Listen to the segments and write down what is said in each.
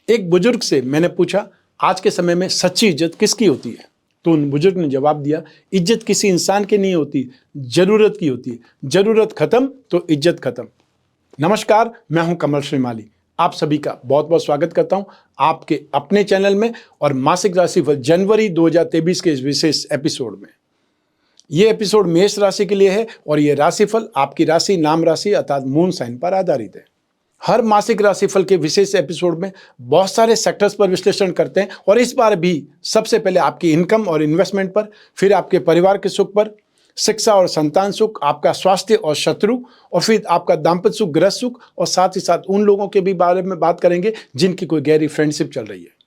एक बुजुर्ग से मैंने पूछा, आज के समय में सच्ची इज्जत किसकी होती है? तो उन बुजुर्ग ने जवाब दिया, इज्जत किसी इंसान की नहीं होती, जरूरत की होती है। जरूरत खत्म तो इज्जत खत्म। नमस्कार, मैं हूं कमल श्रीमाली। आप सभी का बहुत बहुत स्वागत करता हूं आपके अपने चैनल में और मासिक राशिफल जनवरी 2023 के इस विशेष एपिसोड में। यह एपिसोड मेष राशि के लिए है और यह राशिफल आपकी राशि, नाम राशि अर्थात मून साइन पर आधारित है। हर मासिक राशिफल के विशेष एपिसोड में बहुत सारे सेक्टर्स पर विश्लेषण करते हैं और इस बार भी सबसे पहले आपकी इनकम और इन्वेस्टमेंट पर, फिर आपके परिवार के सुख पर, शिक्षा और संतान सुख, आपका स्वास्थ्य और शत्रु, और फिर आपका दाम्पत्य सुख, गृह सुख, और साथ ही साथ उन लोगों के भी बारे में बात करेंगे जिनकी कोई गहरी फ्रेंडशिप चल रही है।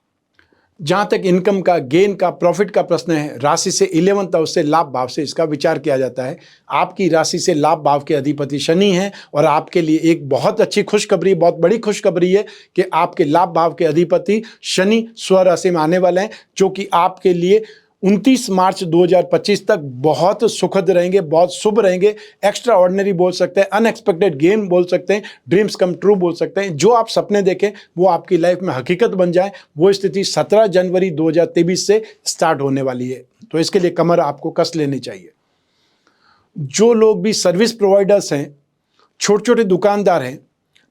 जहां तक इनकम का, गेन का, प्रॉफिट का प्रश्न है, राशि से 11th हाउस से, लाभ भाव से इसका विचार किया जाता है। आपकी राशि से लाभ भाव के अधिपति शनि हैं और आपके लिए एक बहुत अच्छी खुशखबरी, बहुत बड़ी खुशखबरी है कि आपके लाभ भाव के अधिपति शनि स्वराशि में आने वाले हैं, जो कि आपके लिए 29 मार्च 2025 तक बहुत सुखद रहेंगे, बहुत शुभ रहेंगे। एक्स्ट्रा ऑर्डिनरी बोल सकते हैं, अनएक्सपेक्टेड गेन बोल सकते हैं, ड्रीम्स कम ट्रू बोल सकते हैं। जो आप सपने देखें वो आपकी लाइफ में हकीकत बन जाए, वो स्थिति 17 जनवरी 2023 से स्टार्ट होने वाली है। तो इसके लिए कमर आपको कस लेनी चाहिए। जो लोग भी सर्विस प्रोवाइडर्स हैं, छोटे छोटे दुकानदार हैं,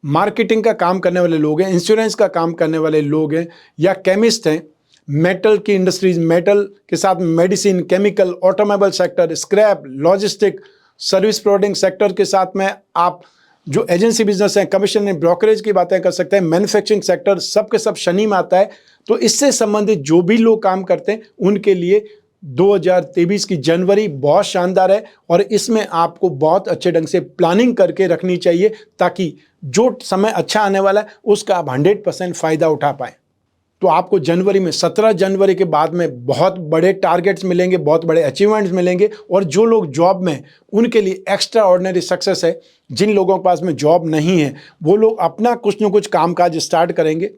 मार्केटिंग का काम करने वाले लोग हैं, इंश्योरेंस का काम करने वाले लोग हैं, या केमिस्ट हैं, मेटल की इंडस्ट्रीज, मेटल के साथ medicine, chemical, automobile sector, scrap, logistic, service providing sector के साथ में आप जो एजेंसी बिजनेस है, कमीशन एंड ब्रोकरेज की बातें कर सकते हैं, मैन्युफैक्चरिंग सेक्टर, सब के सब शनि में आता है। तो इससे संबंधित जो भी लोग काम करते हैं उनके लिए 2023 की जनवरी बहुत शानदार है और इसमें आपको बहुत अच्छे ढंग से प्लानिंग करके रखनी चाहिए ताकि जो समय अच्छा आने वाला है उसका आप 100% फायदा उठा पाएं। तो आपको जनवरी में, 17 जनवरी के बाद में बहुत बड़े टारगेट्स मिलेंगे, बहुत बड़े अचीवमेंट्स मिलेंगे। और जो लोग जॉब में, उनके लिए एक्स्ट्रा ऑर्डिनरी सक्सेस है। जिन लोगों के पास में जॉब नहीं है वो लोग अपना कुछ न कुछ कामकाज स्टार्ट करेंगे।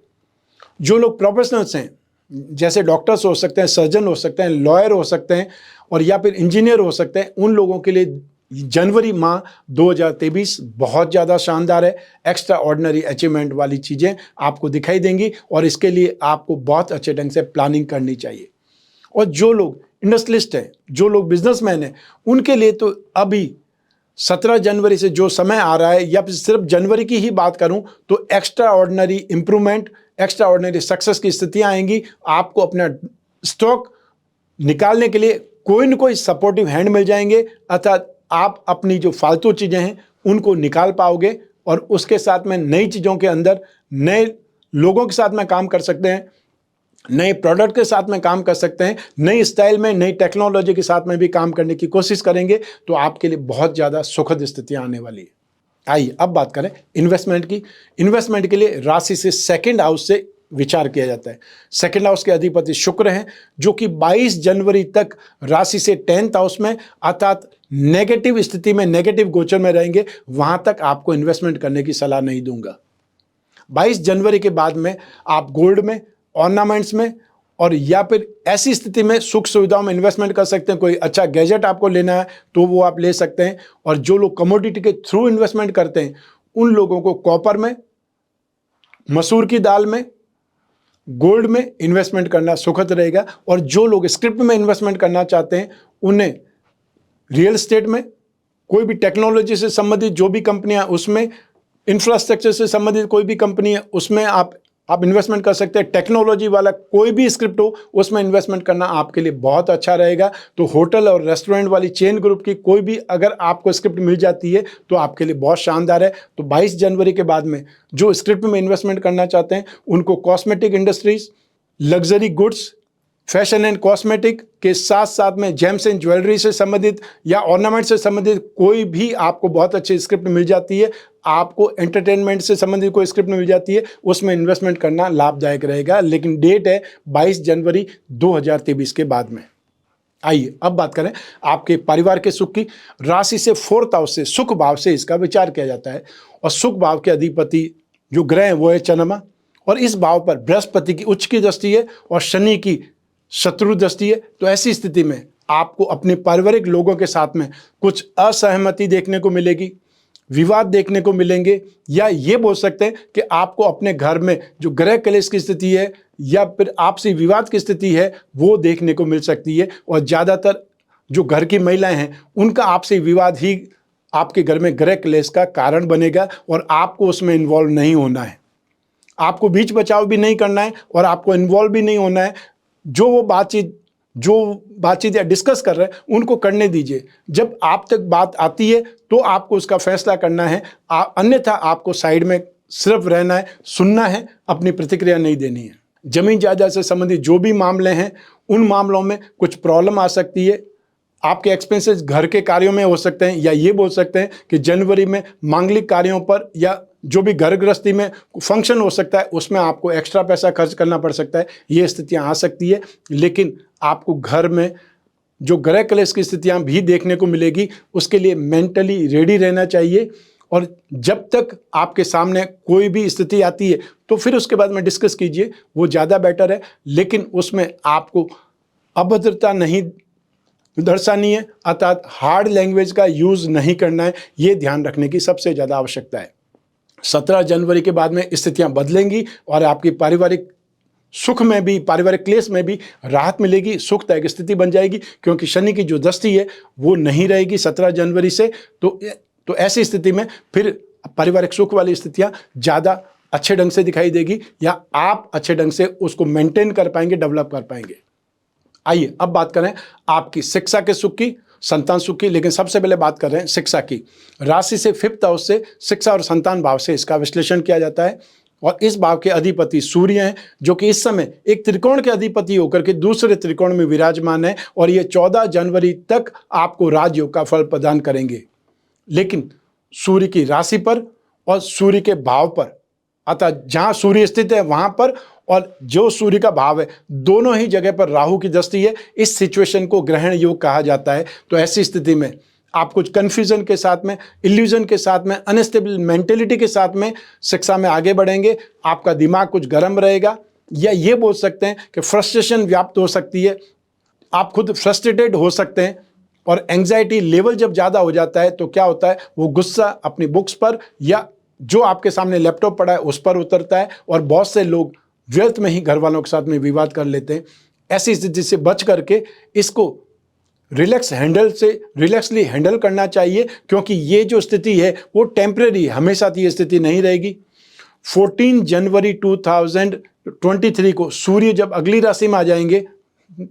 जो लोग प्रोफेशनल्स हैं, जैसे डॉक्टर्स हो सकते हैं, सर्जन हो सकते हैं, लॉयर हो सकते हैं, और या फिर इंजीनियर हो सकते हैं, उन लोगों के लिए जनवरी माह 2023 बहुत ज़्यादा शानदार है। एक्स्ट्रा ऑर्डिनरी अचीवमेंट वाली चीज़ें आपको दिखाई देंगी और इसके लिए आपको बहुत अच्छे ढंग से प्लानिंग करनी चाहिए। और जो लोग इंडस्ट्रियलिस्ट हैं, जो लोग बिजनेसमैन हैं, उनके लिए तो अभी 17 जनवरी से जो समय आ रहा है, या फिर सिर्फ जनवरी की ही बात करूं तो extra ordinary improvement, extra ordinary success की स्थितियां आएंगी। आपको अपना स्टॉक निकालने के लिए कोई न कोई सपोर्टिव हैंड मिल जाएंगे, अर्थात आप अपनी जो फालतू चीज़ें हैं उनको निकाल पाओगे और उसके साथ में नई चीज़ों के अंदर, नए लोगों के साथ में काम कर सकते हैं, नए प्रोडक्ट के साथ में काम कर सकते हैं, नई स्टाइल में, नई टेक्नोलॉजी के साथ में भी काम करने की कोशिश करेंगे। तो आपके लिए बहुत ज़्यादा सुखद स्थितियां आने वाली है। आइए अब बात करें इन्वेस्टमेंट की। इन्वेस्टमेंट के लिए राशि से सेकेंड हाउस से विचार किया जाता है। सेकेंड हाउस के अधिपति शुक्र हैं, जो कि 22 जनवरी तक राशि से 10th हाउस में, अर्थात नेगेटिव स्थिति में, नेगेटिव गोचर में रहेंगे। वहां तक आपको इन्वेस्टमेंट करने की सलाह नहीं दूंगा। 22 जनवरी के बाद में आप गोल्ड में, ऑर्नामेंट्स में, और या फिर ऐसी स्थिति में सुख सुविधाओं में इन्वेस्टमेंट कर सकते हैं। कोई अच्छा गैजेट आपको लेना है तो वो आप ले सकते हैं। और जो लोग कमोडिटी के थ्रू इन्वेस्टमेंट करते हैं उन लोगों को कॉपर में, मसूर की दाल में, गोल्ड में इन्वेस्टमेंट करना सुखद रहेगा। और जो लोग स्क्रिप्ट में इन्वेस्टमेंट करना चाहते हैं उन्हें रियल एस्टेट में, कोई भी टेक्नोलॉजी से संबंधित जो भी कंपनियां, उसमें इंफ्रास्ट्रक्चर से संबंधित कोई भी कंपनी है उसमें आप इन्वेस्टमेंट कर सकते हैं। टेक्नोलॉजी वाला कोई भी स्क्रिप्ट हो उसमें इन्वेस्टमेंट करना आपके लिए बहुत अच्छा रहेगा। तो होटल और रेस्टोरेंट वाली चेन ग्रुप की कोई भी अगर आपको स्क्रिप्ट मिल जाती है तो आपके लिए बहुत शानदार है। तो 22 जनवरी के बाद में जो स्क्रिप्ट में इन्वेस्टमेंट करना चाहते हैं उनको cosmetic industries, luxury goods, fashion and cosmetic के साथ साथ में जेम्स एंड ज्वेलरी से संबंधित या ऑर्नामेंट से संबंधित कोई भी आपको बहुत अच्छी स्क्रिप्ट मिल जाती है, आपको एंटरटेनमेंट से संबंधित कोई स्क्रिप्ट मिल जाती है, उसमें इन्वेस्टमेंट करना लाभदायक रहेगा। लेकिन डेट है 22 जनवरी 2023 के बाद में। आइए अब बात करें आपके परिवार के सुख की। राशि से 4th हाउस से, सुख भाव से इसका विचार किया जाता है और सुख भाव के अधिपति जो ग्रह है वो है चंद्रमा, और इस भाव पर बृहस्पति की उच्च की दृष्टि है और शनि की शत्रु दृष्टि है। तो ऐसी स्थिति में आपको अपने पारिवारिक लोगों के साथ में कुछ असहमति देखने को मिलेगी, विवाद देखने को मिलेंगे, या ये बोल सकते हैं कि आपको अपने घर में जो गृह कलेश की स्थिति है या फिर आपसी विवाद की स्थिति है वो देखने को मिल सकती है। और ज़्यादातर जो घर की महिलाएं हैं उनका आपसी विवाद ही आपके घर में गृह क्लेश का कारण बनेगा और आपको उसमें इन्वॉल्व नहीं होना है। आपको बीच बचाव भी नहीं करना है और आपको इन्वॉल्व भी नहीं होना है। जो बातचीत या डिस्कस कर रहे हैं उनको करने दीजिए। जब आप तक बात आती है तो आपको उसका फैसला करना है, अन्यथा आपको साइड में सिर्फ रहना है, सुनना है, अपनी प्रतिक्रिया नहीं देनी है। जमीन जायदाद से संबंधित जो भी मामले हैं उन मामलों में कुछ प्रॉब्लम आ सकती है। आपके एक्सपेंसेस घर के कार्यों में हो सकते हैं, या ये बोल सकते हैं कि जनवरी में मांगलिक कार्यों पर या जो भी घर गृहस्थी में फंक्शन हो सकता है उसमें आपको एक्स्ट्रा पैसा खर्च करना पड़ सकता है। ये स्थितियां आ सकती है, लेकिन आपको घर में जो गृह कलेश की स्थितियां भी देखने को मिलेगी उसके लिए मेंटली रेडी रहना चाहिए। और जब तक आपके सामने कोई भी स्थिति आती है तो फिर उसके बाद में डिस्कस कीजिए, वो ज़्यादा बेटर है। लेकिन उसमें आपको अभद्रता नहीं दर्शानी है, अर्थात हार्ड लैंग्वेज का यूज़ नहीं करना है। ये ध्यान रखने की सबसे ज़्यादा आवश्यकता है। 17 जनवरी के बाद में स्थितियां बदलेंगी और आपकी पारिवारिक सुख में भी, पारिवारिक क्लेश में भी राहत मिलेगी, सुखदायक स्थिति बन जाएगी, क्योंकि शनि की जो दृष्टि है वो नहीं रहेगी 17 जनवरी से। तो ऐसी स्थिति में फिर पारिवारिक सुख वाली स्थितियां ज़्यादा अच्छे ढंग से दिखाई देगी, या आप अच्छे ढंग से उसको मेंटेन कर पाएंगे, डेवलप कर पाएंगे। आइए अब बात करें आपकी शिक्षा के सुख की, संतान सुख की। लेकिन सबसे पहले बात कर रहे हैं शिक्षा की। राशि से 5th हाउस से शिक्षा और संतान भाव से इसका विश्लेषण किया जाता है। और इस भाव के अधिपति सूर्य हैं, जो कि इस समय एक त्रिकोण के अधिपति होकर के दूसरे त्रिकोण में विराजमान है, और ये 14 जनवरी तक आपको राजयोग का फल प्रदान करेंगे। लेकिन सूर्य की राशि पर और सूर्य के भाव पर, अतः जहां सूर्य स्थित है वहां पर और जो सूर्य का भाव है, दोनों ही जगह पर राहु की दृष्टि है। इस सिचुएशन को ग्रहण योग कहा जाता है। तो ऐसी स्थिति में आप कुछ कन्फ्यूजन के साथ में, इल्यूजन के साथ में, अनस्टेबल मेंटेलिटी के साथ में शिक्षा में आगे बढ़ेंगे। आपका दिमाग कुछ गर्म रहेगा, या ये बोल सकते हैं कि फ्रस्ट्रेशन व्याप्त हो सकती है, आप खुद फ्रस्ट्रेटेड हो सकते हैं। और एंग्जाइटी लेवल जब ज़्यादा हो जाता है तो क्या होता है, वो गुस्सा अपनी बुक्स पर या जो आपके सामने लैपटॉप पड़ा है उस पर उतरता है, और बहुत से लोग व्यर्थ में ही घर वालों के साथ में विवाद कर लेते हैं। ऐसी स्थिति से बच करके इसको रिलैक्सली हैंडल करना चाहिए, क्योंकि ये जो स्थिति है वो टेम्परेरी, हमेशा ये स्थिति नहीं रहेगी। 14 जनवरी 2023 को सूर्य जब अगली राशि में आ जाएंगे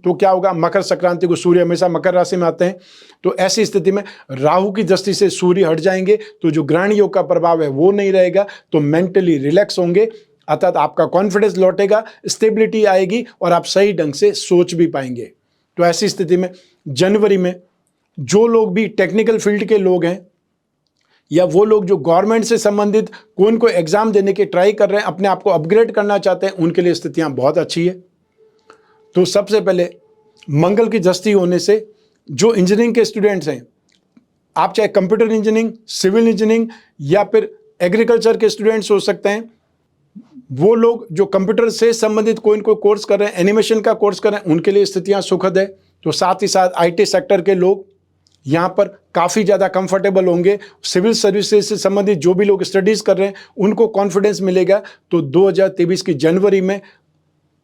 तो क्या होगा, मकर संक्रांति को सूर्य हमेशा मकर राशि में आते हैं। तो ऐसी स्थिति में राहु की दृष्टि से सूर्य हट जाएंगे, तो जो ग्रहण योग का प्रभाव है वो नहीं रहेगा। तो मेंटली रिलैक्स होंगे, अर्थात आपका कॉन्फिडेंस लौटेगा, स्टेबिलिटी आएगी और आप सही ढंग से सोच भी पाएंगे। तो ऐसी स्थिति में जनवरी में जो लोग भी टेक्निकल फील्ड के लोग हैं, या वो लोग जो गवर्नमेंट से संबंधित कोई एग्जाम देने के ट्राई कर रहे हैं, अपने आप को अपग्रेड करना चाहते हैं, उनके लिए स्थितियां बहुत अच्छी है। तो सबसे पहले मंगल की दृष्टि होने से जो इंजीनियरिंग के स्टूडेंट्स हैं, आप चाहे कंप्यूटर इंजीनियरिंग, सिविल इंजीनियरिंग या फिर एग्रीकल्चर के स्टूडेंट्स हो सकते हैं, वो लोग जो कंप्यूटर से संबंधित कोई कोर्स कर रहे हैं, एनिमेशन का कोर्स कर रहे हैं, उनके लिए स्थितियां सुखद है। तो साथ ही साथ आईटी सेक्टर के लोग यहाँ पर काफ़ी ज़्यादा कंफर्टेबल होंगे। सिविल सर्विसेज से संबंधित जो भी लोग स्टडीज़ कर रहे हैं उनको कॉन्फिडेंस मिलेगा। तो 2023 की जनवरी में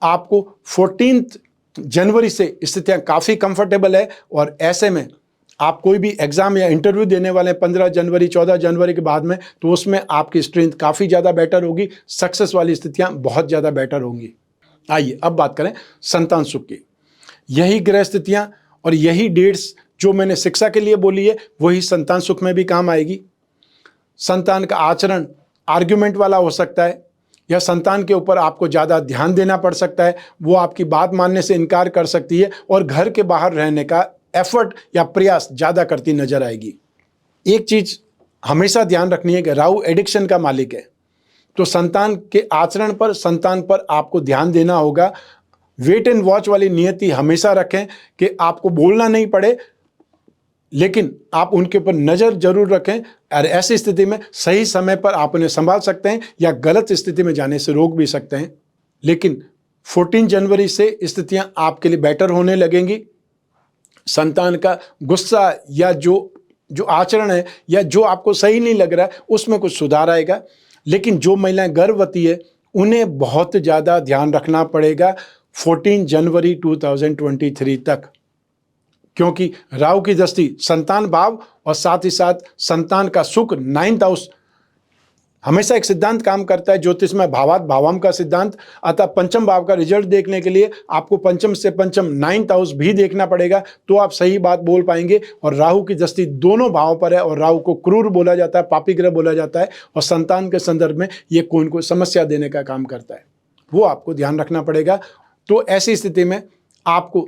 आपको 14 जनवरी से स्थितियाँ काफ़ी कंफर्टेबल है, और ऐसे में आप कोई भी एग्ज़ाम या इंटरव्यू देने वाले हैं 15 जनवरी 14 जनवरी के बाद में, तो उसमें आपकी स्ट्रेंथ काफ़ी ज़्यादा बेटर होगी, सक्सेस वाली स्थितियाँ बहुत ज़्यादा बेटर होंगी। आइए अब बात करें संतान सुख की। यही ग्रह स्थितियाँ और यही डेट्स जो मैंने शिक्षा के लिए बोली है वही संतान सुख में भी काम आएगी। संतान का आचरण आर्ग्यूमेंट वाला हो सकता है, या संतान के ऊपर आपको ज़्यादा ध्यान देना पड़ सकता है, वो आपकी बात मानने से इनकार कर सकती है और घर के बाहर रहने का एफर्ट या प्रयास ज़्यादा करती नजर आएगी। एक चीज़ हमेशा ध्यान रखनी है कि राहु एडिक्शन का मालिक है, तो संतान के आचरण पर, संतान पर आपको ध्यान देना होगा। वेट एंड वॉच वाली नियति हमेशा रखें कि आपको बोलना नहीं पड़े, लेकिन आप उनके ऊपर नज़र जरूर रखें, और ऐसी स्थिति में सही समय पर आप उन्हें संभाल सकते हैं या गलत स्थिति में जाने से रोक भी सकते हैं। लेकिन 14 जनवरी से स्थितियां आपके लिए बेटर होने लगेंगी। संतान का गुस्सा या जो जो आचरण है या जो आपको सही नहीं लग रहा है उसमें कुछ सुधार आएगा। लेकिन जो महिलाएं गर्भवती है उन्हें बहुत ज़्यादा ध्यान रखना पड़ेगा 14 जनवरी 2023 तक, क्योंकि राहु की दृष्टि संतान भाव और साथ ही साथ संतान का सुख 9th हाउस, हमेशा एक सिद्धांत काम करता है ज्योतिष में, भावात भावम का सिद्धांत। अतः पंचम भाव का रिजल्ट देखने के लिए आपको पंचम से पंचम 9th हाउस भी देखना पड़ेगा, तो आप सही बात बोल पाएंगे। और राहु की दृष्टि दोनों भावों पर है और राहु को क्रूर बोला जाता है, पापी ग्रह बोला जाता है, और संतान के संदर्भ में ये कोई को समस्या देने का काम करता है, वो आपको ध्यान रखना पड़ेगा। तो ऐसी स्थिति में आपको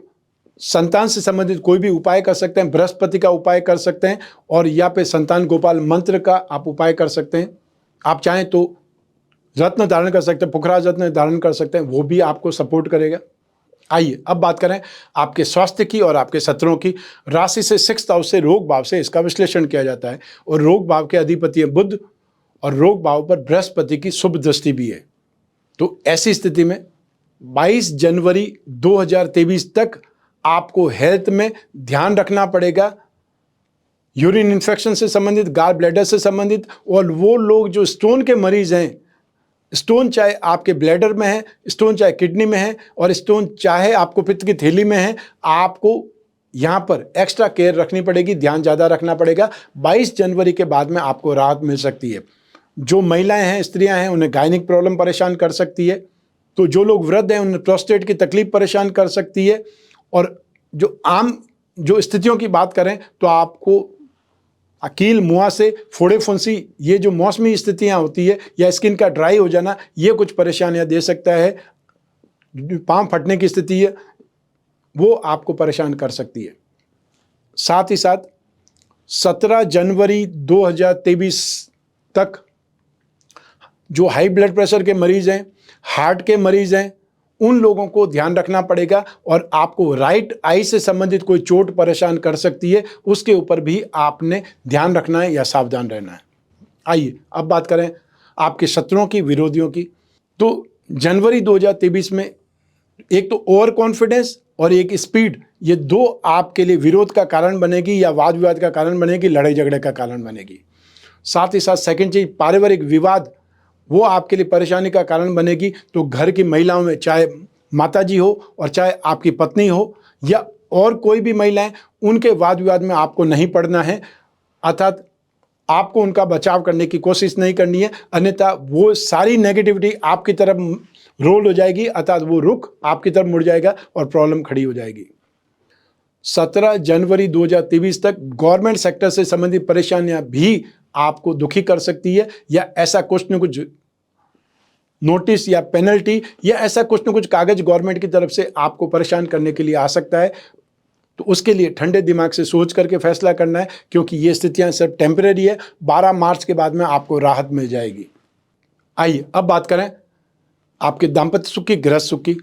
संतान से संबंधित कोई भी उपाय कर सकते हैं, बृहस्पति का उपाय कर सकते हैं, और या फिर संतान गोपाल मंत्र का आप उपाय कर सकते हैं। आप चाहें तो रत्न धारण कर सकते हैं, पुखराज रत्न धारण कर सकते हैं, वो भी आपको सपोर्ट करेगा। आइए अब बात करें आपके स्वास्थ्य की और आपके शत्रुओं की। राशि से 6th हाउस से रोग भाव से इसका विश्लेषण किया जाता है, और रोग भाव के अधिपति है बुध, और रोग भाव पर बृहस्पति की शुभ दृष्टि भी है। तो ऐसी स्थिति में 22 जनवरी 2023 तक आपको हेल्थ में ध्यान रखना पड़ेगा, यूरिन इन्फेक्शन से संबंधित, गाल ब्लैडर से संबंधित, और वो लोग जो स्टोन के मरीज हैं, स्टोन चाहे आपके ब्लैडर में है, स्टोन चाहे किडनी में है, और स्टोन चाहे आपको पित्त की थैली में है, आपको यहाँ पर एक्स्ट्रा केयर रखनी पड़ेगी, ध्यान ज़्यादा रखना पड़ेगा। 22 जनवरी के बाद में आपको राहत मिल सकती है। जो महिलाएं हैं, स्त्रियां हैं, उन्हें गायनिक प्रॉब्लम परेशान कर सकती है, तो जो लोग वृद्ध हैं उन्हें प्रोस्टेट की तकलीफ परेशान कर सकती है। और जो आम जो स्थितियों की बात करें तो आपको अकील, मुआ से फोड़े फुंसी, ये जो मौसमी स्थितियां होती है, या स्किन का ड्राई हो जाना, ये कुछ परेशानियां दे सकता है। पाँव फटने की स्थिति है वो आपको परेशान कर सकती है। साथ ही साथ 17 जनवरी 2023 तक जो हाई ब्लड प्रेशर के मरीज हैं, हार्ट के मरीज हैं, उन लोगों को ध्यान रखना पड़ेगा, और आपको राइट आई से संबंधित कोई चोट परेशान कर सकती है, उसके ऊपर भी आपने ध्यान रखना है या सावधान रहना है। आइए अब बात करें आपके शत्रुओं की, विरोधियों की। तो जनवरी 2023 में एक तो ओवर कॉन्फिडेंस और एक स्पीड, ये दो आपके लिए विरोध का कारण बनेगी, या वाद विवाद का कारण बनेगी, लड़ाई झगड़े का कारण बनेगी। साथ ही साथ सेकंड चीज, पारिवारिक विवाद, वो आपके लिए परेशानी का कारण बनेगी। तो घर की महिलाओं में, चाहे माताजी हो और चाहे आपकी पत्नी हो या और कोई भी महिलाएं, उनके वाद विवाद में आपको नहीं पड़ना है, अर्थात आपको उनका बचाव करने की कोशिश नहीं करनी है, अन्यथा वो सारी नेगेटिविटी आपकी तरफ रोल हो जाएगी, अर्थात वो रुख आपकी तरफ मुड़ जाएगा और प्रॉब्लम खड़ी हो जाएगी। 17 जनवरी 2023 तक गवर्नमेंट सेक्टर से संबंधित परेशानियां भी आपको दुखी कर सकती है, या ऐसा कुछ न कुछ नोटिस या पेनल्टी या ऐसा कुछ न कुछ कागज गवर्नमेंट की तरफ से आपको परेशान करने के लिए आ सकता है। तो उसके लिए ठंडे दिमाग से सोच करके फैसला करना है, क्योंकि ये स्थितियां सिर्फ टेम्परेरी है। 12 मार्च के बाद में आपको राहत मिल जाएगी। आइए अब बात करें आपके दाम्पत्य सुख की, गृहस्थ सुख की।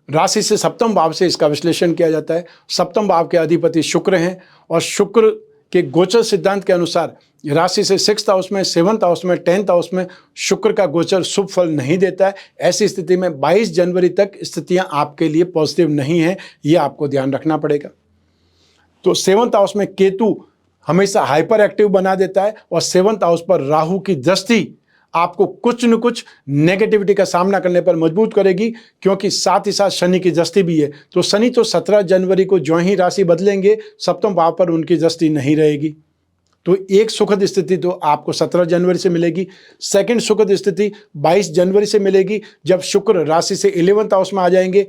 राशि से सप्तम भाव से इसका विश्लेषण किया जाता है। सप्तम भाव के अधिपति शुक्र हैं, और शुक्र के गोचर सिद्धांत के अनुसार राशि से 6th हाउस में, 7th हाउस में, 10th हाउस में शुक्र का गोचर शुभ फल नहीं देता है। ऐसी स्थिति में 22 जनवरी तक स्थितियां आपके लिए पॉजिटिव नहीं है, ये आपको ध्यान रखना पड़ेगा। तो 7th हाउस में केतु हमेशा हाइपर एक्टिव बना देता है, और 7th हाउस पर राहु की दृष्टि आपको कुछ न कुछ नेगेटिविटी का सामना करने पर मजबूर करेगी, क्योंकि साथ ही साथ शनि की दृष्टि भी है। तो शनि तो 17 जनवरी को जो ही राशि बदलेंगे, सप्तम भाव पर उनकी दृष्टि नहीं रहेगी। तो एक सुखद स्थिति तो आपको 17 जनवरी से मिलेगी। सेकंड सुखद स्थिति 22 जनवरी से मिलेगी, जब शुक्र राशि से 11th हाउस में आ जाएंगे।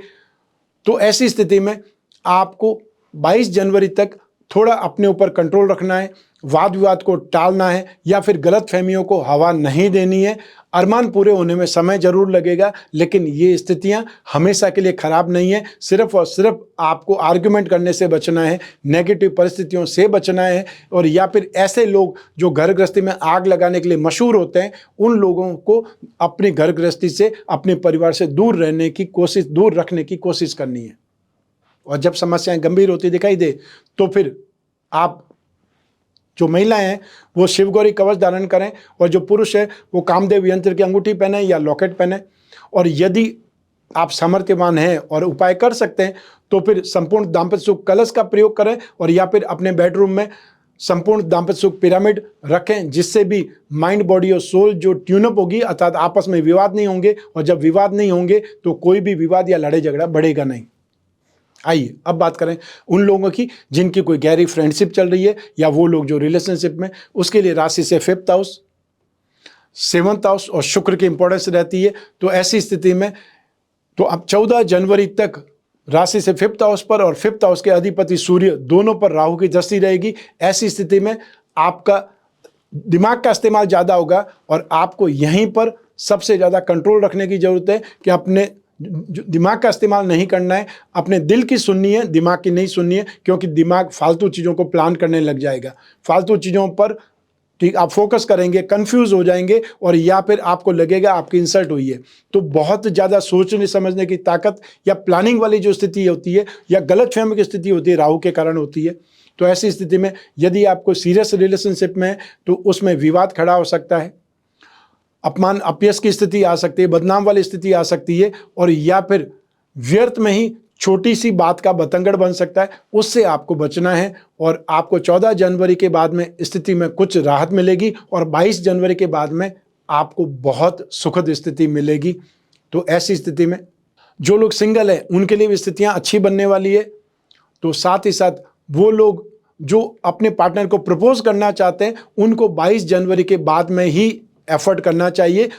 तो ऐसी स्थिति में आपको 22 जनवरी तक थोड़ा अपने ऊपर कंट्रोल रखना है, वाद विवाद को टालना है, या फिर गलत फहमियों को हवा नहीं देनी है। अरमान पूरे होने में समय जरूर लगेगा, लेकिन ये स्थितियां हमेशा के लिए खराब नहीं है। सिर्फ और सिर्फ आपको आर्ग्यूमेंट करने से बचना है, नेगेटिव परिस्थितियों से बचना है, और या फिर ऐसे लोग जो घर गृहस्थी में आग लगाने के लिए मशहूर होते हैं, उन लोगों को अपनी घर गृहस्थी से, अपने परिवार से दूर रहने की कोशिश, दूर रखने की कोशिश करनी है। और जब समस्याएं गंभीर होती दिखाई दे तो फिर आप जो महिलाएं हैं वो शिवगौरी कवच धारण करें, और जो पुरुष है वो कामदेव यंत्र की अंगूठी पहने या लॉकेट पहने। और यदि आप सामर्थ्यवान हैं और उपाय कर सकते हैं तो फिर संपूर्ण दाम्पत्य सुख कलश का प्रयोग करें, और या फिर अपने बेडरूम में संपूर्ण दाम्पत्य सुख पिरामिड रखें, जिससे भी माइंड, बॉडी और सोल जो ट्यूनअप होगी, अर्थात आपस में विवाद नहीं होंगे, और जब विवाद नहीं होंगे तो कोई भी विवाद या लड़ाई झगड़ा बढ़ेगा नहीं। आइए अब बात करें उन लोगों की जिनकी कोई गहरी फ्रेंडशिप चल रही है, या वो लोग जो रिलेशनशिप में, उसके लिए राशि से 5th हाउस, 7th हाउस और शुक्र की इंपॉर्टेंस रहती है। तो ऐसी स्थिति में तो अब 14 जनवरी तक राशि से 5th हाउस पर और 5th हाउस के अधिपति सूर्य दोनों पर राहु की दृष्टि रहेगी। ऐसी स्थिति में आपका दिमाग का इस्तेमाल ज़्यादा होगा, और आपको यहीं पर सबसे ज़्यादा कंट्रोल रखने की ज़रूरत है कि अपने दिमाग का इस्तेमाल नहीं करना है, अपने दिल की सुननी है, दिमाग की नहीं सुननी है, क्योंकि दिमाग फालतू चीज़ों को प्लान करने लग जाएगा। फालतू चीज़ों पर ठीक आप फोकस करेंगे, कंफ्यूज हो जाएंगे, और या फिर आपको लगेगा आपकी इंसल्ट हुई है। तो बहुत ज़्यादा सोचने समझने की ताकत या प्लानिंग वाली जो स्थिति होती है, या गलतफहमी की स्थिति होती है, राहु के कारण होती है। तो ऐसी स्थिति में यदि आपको सीरियस रिलेशनशिप में है तो उसमें विवाद खड़ा हो सकता है, अपमान अपयश की स्थिति आ सकती है, बदनाम वाली स्थिति आ सकती है, और या फिर व्यर्थ में ही छोटी सी बात का बतंगड़ बन सकता है। उससे आपको बचना है, और आपको 14 जनवरी के बाद में स्थिति में कुछ राहत मिलेगी, और 22 जनवरी के बाद में आपको बहुत सुखद स्थिति मिलेगी। तो ऐसी स्थिति में जो लोग सिंगल हैं उनके लिए भी स्थितियाँ अच्छी बनने वाली है। तो साथ ही साथ वो लोग जो अपने पार्टनर को प्रपोज करना चाहते हैं, उनको 22 जनवरी के बाद में ही एफर्ट करना चाहिए।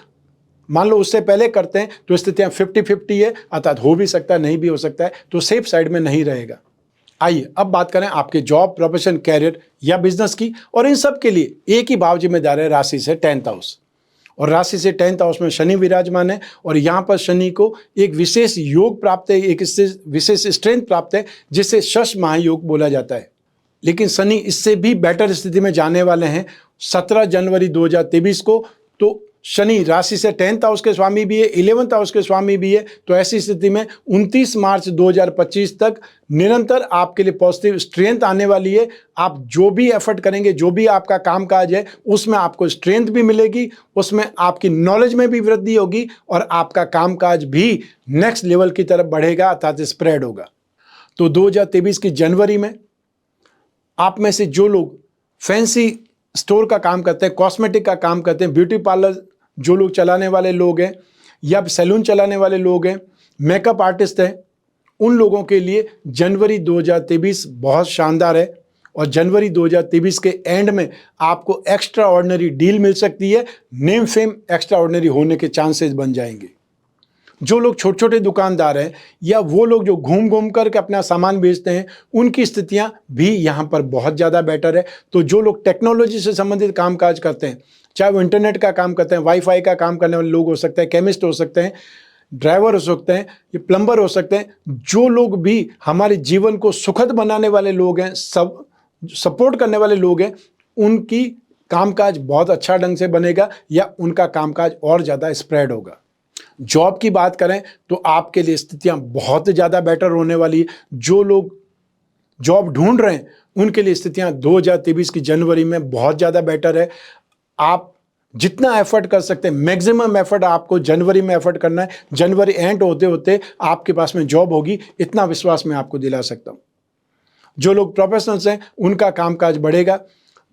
मान लो उससे पहले करते हैं तो स्थितियां 50-50 है, अर्थात हो भी सकता है, नहीं भी हो सकता है, तो सेफ साइड में नहीं रहेगा। आइए अब बात करें आपके जॉब, प्रोफेशन, कैरियर या बिजनेस की, और इन सब के लिए एक ही भाव जिम्मेदार है, राशि से 10th हाउस। और राशि से 10th हाउस में शनि विराजमान है, और यहाँ पर शनि को एक विशेष योग प्राप्त है, एक विशेष स्ट्रेंथ प्राप्त है, जिसे शश महायोग बोला जाता है। लेकिन शनि इससे भी बेटर स्थिति में जाने वाले हैं 17 जनवरी 2023 को। तो शनि राशि से 10th हाउस के स्वामी भी है, 11th हाउस के स्वामी भी है। तो ऐसी स्थिति में 29 मार्च 2025 तक निरंतर आपके लिए पॉजिटिव स्ट्रेंथ आने वाली है। आप जो भी एफर्ट करेंगे, जो भी आपका कामकाज है, उसमें आपको स्ट्रेंथ भी मिलेगी, उसमें आपकी नॉलेज में भी वृद्धि होगी, और आपका कामकाज भी नेक्स्ट लेवल की तरफ बढ़ेगा, अर्थात स्प्रेड होगा। तो 2023 की जनवरी में आप में से जो लोग फैंसी स्टोर का काम करते हैं, कॉस्मेटिक का काम करते हैं, ब्यूटी पार्लर जो लोग चलाने वाले लोग हैं, या सैलून चलाने वाले लोग हैं, मेकअप आर्टिस्ट हैं, उन लोगों के लिए जनवरी 2023 बहुत शानदार है। और जनवरी 2023 के एंड में आपको एक्स्ट्रा ऑर्डिनरी डील मिल सकती है, नेम फेम एक्स्ट्रा ऑर्डिनरी होने के चांसेस बन जाएंगे। जो लोग छोटे छोटे दुकानदार हैं, या वो लोग जो घूम घूम करके अपना सामान बेचते हैं, उनकी स्थितियां भी यहाँ पर बहुत ज़्यादा बेटर है। तो जो लोग टेक्नोलॉजी से संबंधित कामकाज करते हैं, चाहे वो इंटरनेट का काम करते हैं, वाईफाई का काम करने वाले लोग हो सकते हैं, केमिस्ट हो सकते हैं, ड्राइवर हो सकते हैं, ये प्लम्बर हो सकते हैं, जो लोग भी हमारे जीवन को सुखद बनाने वाले लोग हैं, सब सपोर्ट करने वाले लोग हैं, उनकी कामकाज बहुत अच्छा ढंग से बनेगा, या उनका कामकाज और ज़्यादा स्प्रेड होगा। जॉब की बात करें तो आपके लिए स्थितियां बहुत ज़्यादा बेटर होने वाली है। जो लोग जॉब ढूंढ रहे हैं उनके लिए स्थितियां 2023 की जनवरी में बहुत ज़्यादा बेटर है। आप जितना एफर्ट कर सकते हैं, मैक्सिमम एफर्ट आपको जनवरी में एफर्ट करना है। जनवरी एंड होते होते आपके पास में जॉब होगी, इतना विश्वास मैं आपको दिला सकता हूँ। जो लोग प्रोफेशनल्स हैं उनका कामकाज बढ़ेगा।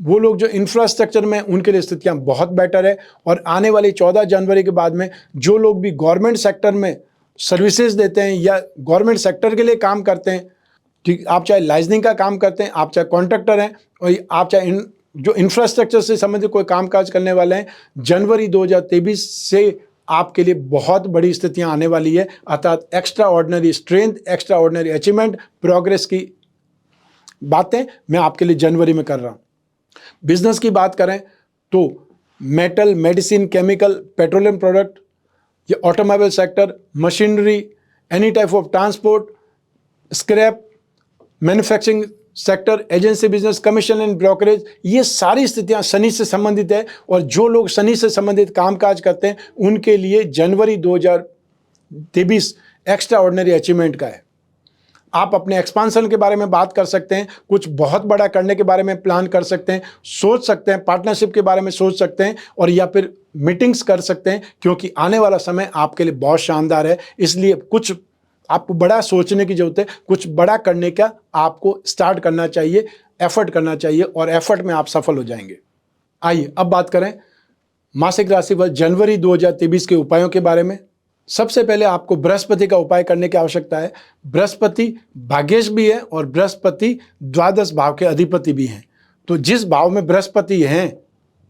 वो लोग जो इंफ्रास्ट्रक्चर में, उनके लिए स्थितियां बहुत बेटर है। और आने वाली 14 जनवरी के बाद में जो लोग भी गवर्नमेंट सेक्टर में सर्विसेज देते हैं, या गवर्नमेंट सेक्टर के लिए काम करते हैं, ठीक, आप चाहे लाइजनिंग का काम करते हैं, आप चाहे कॉन्ट्रैक्टर हैं, और आप चाहे जो इंफ्रास्ट्रक्चर से संबंधित कोई कामकाज करने वाले हैं, जनवरी 2023 से आपके लिए बहुत बड़ी स्थितियां आने वाली है, अर्थात extra ordinary strength, extra ordinary achievement, progress की बातें मैं आपके लिए जनवरी में कर रहा हूँ। बिजनेस की बात करें तो metal, medicine, chemical, petroleum product, या automobile sector, machinery, any type of transport, scrap, manufacturing sector, agency business, commission and brokerage, ये सारी स्थितियां शनि से संबंधित है। और जो लोग शनि से संबंधित कामकाज करते हैं उनके लिए जनवरी 2023 एक्स्ट्रा ऑर्डिनरी अचीवमेंट का है। आप अपने एक्सपांसन के बारे में बात कर सकते हैं, कुछ बहुत बड़ा करने के बारे में प्लान कर सकते हैं, सोच सकते हैं, पार्टनरशिप के बारे में सोच सकते हैं, और या फिर मीटिंग्स कर सकते हैं, क्योंकि आने वाला समय आपके लिए बहुत शानदार है। इसलिए कुछ आपको बड़ा सोचने की जरूरत है, कुछ बड़ा करने का आपको स्टार्ट करना चाहिए, एफर्ट करना चाहिए और एफर्ट में आप सफल हो जाएंगे। आइए अब बात करें मासिक राशिफल जनवरी 2023 के उपायों के बारे में। सबसे पहले आपको बृहस्पति का उपाय करने की आवश्यकता है। बृहस्पति भाग्येश भी है और बृहस्पति द्वादश भाव के अधिपति भी हैं। तो जिस भाव में बृहस्पति हैं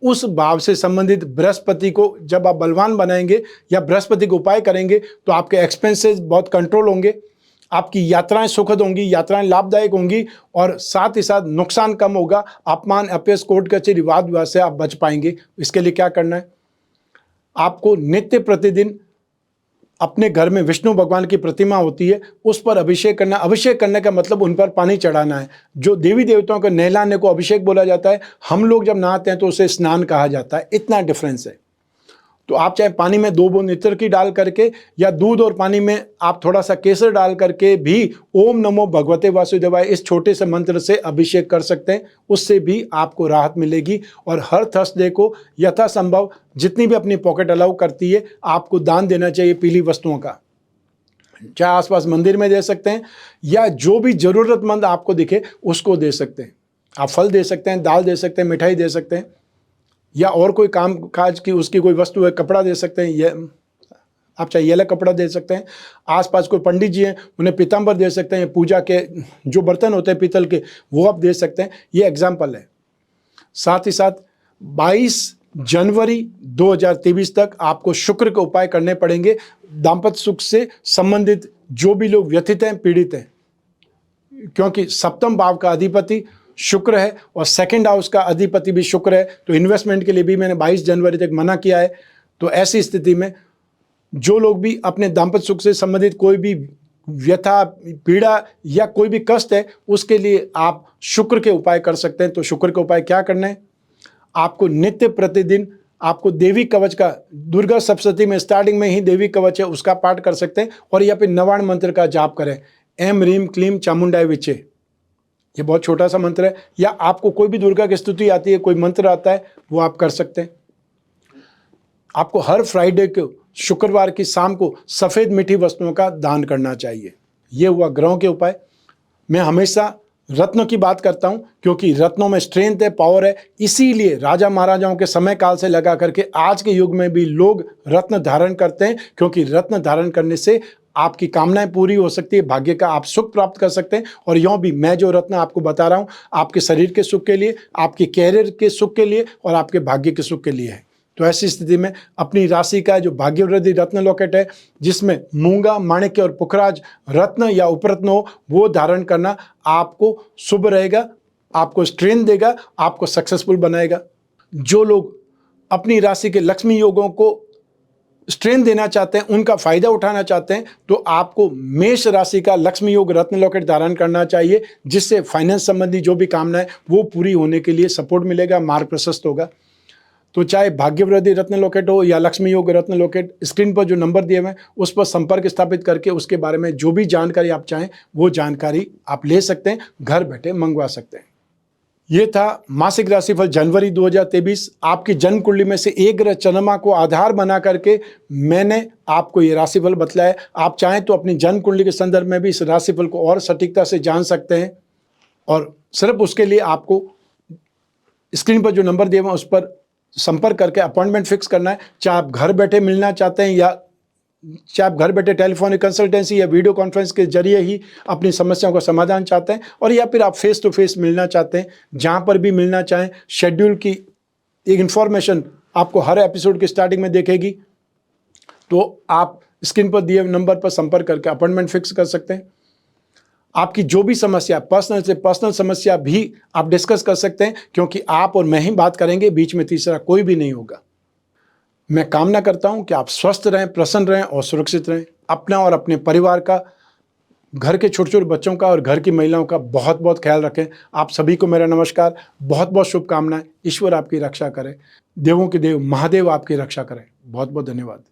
उस भाव से संबंधित बृहस्पति को जब आप बलवान बनाएंगे या बृहस्पति का उपाय करेंगे तो आपके एक्सपेंसेस बहुत कंट्रोल होंगे, आपकी यात्राएं सुखद होंगी, यात्राएं लाभदायक होंगी और साथ ही साथ नुकसान कम होगा। अपमान, अपयश, कोर्ट कचहरी, वाद विवाद से आप बच पाएंगे। इसके लिए क्या करना है, आपको नित्य प्रतिदिन अपने घर में विष्णु भगवान की प्रतिमा होती है उस पर अभिषेक करना। अभिषेक करने का मतलब उन पर पानी चढ़ाना है। जो देवी देवताओं को नहलाने को अभिषेक बोला जाता है, हम लोग जब नहाते हैं तो उसे स्नान कहा जाता है। इतना डिफरेंस है। तो आप चाहे पानी में 2 बूंद इत्र की डाल करके या दूध और पानी में आप थोड़ा सा केसर डाल करके भी ओम नमो भगवते वासुदेवाय इस छोटे से मंत्र से अभिषेक कर सकते हैं। उससे भी आपको राहत मिलेगी। और हर थर्सडे को यथासंभव जितनी भी अपनी पॉकेट अलाउ करती है आपको दान देना चाहिए पीली वस्तुओं का। चाहे आसपास मंदिर में दे सकते हैं या जो भी जरूरतमंद आपको दिखे उसको दे सकते हैं। आप फल दे सकते हैं, दाल दे सकते हैं, मिठाई दे सकते हैं या और कोई काम काज की उसकी कोई वस्तु है, कपड़ा दे सकते हैं। ये आप चाहे येला कपड़ा दे सकते हैं। आसपास कोई पंडित जी हैं उन्हें पीताम्बर दे सकते हैं। पूजा के जो बर्तन होते हैं पीतल के वो आप दे सकते हैं। ये एग्जाम्पल है। साथ ही साथ 22 जनवरी 2023 तक आपको शुक्र के उपाय करने पड़ेंगे। दाम्पत्य सुख से संबंधित जो भी लोग व्यथित हैं, पीड़ित हैं, क्योंकि सप्तम भाव का अधिपति शुक्र है और सेकंड हाउस का अधिपति भी शुक्र है। तो इन्वेस्टमेंट के लिए भी मैंने 22 जनवरी तक मना किया है। तो ऐसी स्थिति में जो लोग भी अपने दाम्पत्य सुख से संबंधित कोई भी व्यथा, पीड़ा या कोई भी कष्ट है उसके लिए आप शुक्र के उपाय कर सकते हैं। तो शुक्र के उपाय क्या करना है, आपको नित्य प्रतिदिन आपको देवी कवच का, दुर्गा सप्तशती में स्टार्टिंग में ही देवी कवच है उसका पाठ कर सकते हैं और या फिर नवाण मंत्र का जाप करें। एम रीम क्लीम चामुंडाय विचे, ये बहुत छोटा सा मंत्र है। या आपको कोई भी दुर्गा की स्तुति आती है, कोई मंत्र आता है, वो आप कर सकते हैं। आपको हर फ्राइडे को, शुक्रवार की शाम को सफ़ेद मीठी वस्तुओं का दान करना चाहिए। ये हुआ ग्रहों के उपाय। मैं हमेशा रत्नों की बात करता हूं क्योंकि रत्नों में स्ट्रेंथ है, पावर है। इसीलिए राजा महाराजाओं के समय काल से लगा करके आज के युग में भी लोग रत्न धारण करते हैं, क्योंकि रत्न धारण करने से आपकी कामनाएं पूरी हो सकती है, भाग्य का आप सुख प्राप्त कर सकते हैं। और यूँ भी मैं जो रत्न आपको बता रहा हूं आपके शरीर के सुख के लिए, आपके कैरियर के सुख के लिए और आपके भाग्य के सुख के लिए है। तो ऐसी स्थिति में अपनी राशि का जो भाग्यवृद्धि रत्न लॉकेट है जिसमें मूंगा, माणिक्य और पुखराज रत्न या उपरत्न हो, वो धारण करना आपको शुभ रहेगा, आपको स्ट्रेंथ देगा, आपको सक्सेसफुल बनाएगा। जो लोग अपनी राशि के लक्ष्मी योगों को स्ट्रेंथ देना चाहते हैं, उनका फायदा उठाना चाहते हैं, तो आपको मेष राशि का लक्ष्मी योग रत्न लॉकेट धारण करना चाहिए, जिससे फाइनेंस संबंधी जो भी कामना है वो पूरी होने के लिए सपोर्ट मिलेगा, मार्ग प्रशस्त होगा। तो चाहे भाग्यवृद्धि रत्न लॉकेट हो या लक्ष्मी योग रत्न लॉकेट, स्क्रीन पर जो नंबर दिए हुए हैं उस पर संपर्क स्थापित करके उसके बारे में जो भी जानकारी आप चाहें वो जानकारी आप ले सकते हैं, घर बैठे मंगवा सकते हैं। ये था मासिक राशिफल जनवरी 2023। आपकी जन्म कुंडली में से एक ग्रह चंद्रमा को आधार बना करके मैंने आपको ये राशिफल बतलाया। आप चाहें तो अपनी जन्म कुंडली के संदर्भ में भी इस राशिफल को और सटीकता से जान सकते हैं और सिर्फ उसके लिए आपको स्क्रीन पर जो नंबर दिए हुए हैं उस पर संपर्क करके अपॉइंटमेंट फिक्स करना है। चाहे आप घर बैठे मिलना चाहते हैं या चाहे आप घर बैठे टेलीफोनिक कंसल्टेंसी या वीडियो कॉन्फ्रेंस के जरिए ही अपनी समस्याओं का समाधान चाहते हैं, और या फिर आप फेस टू फेस मिलना चाहते हैं, जहां पर भी मिलना चाहें। शेड्यूल की एक इन्फॉर्मेशन आपको हर एपिसोड की स्टार्टिंग में देखेगी, तो आप स्क्रीन पर दिए नंबर पर संपर्क करके अपॉइंटमेंट फिक्स कर सकते हैं। आपकी जो भी समस्या, पर्सनल से पर्सनल समस्या भी आप डिस्कस कर सकते हैं, क्योंकि आप और मैं ही बात करेंगे, बीच में तीसरा कोई भी नहीं होगा। मैं कामना करता हूं कि आप स्वस्थ रहें, प्रसन्न रहें और सुरक्षित रहें। अपना और अपने परिवार का, घर के छोटे छोटे बच्चों का और घर की महिलाओं का बहुत बहुत ख्याल रखें। आप सभी को मेरा नमस्कार, बहुत बहुत शुभकामनाएं। ईश्वर आपकी रक्षा करे, देवों के देव महादेव आपकी रक्षा करें। बहुत बहुत धन्यवाद।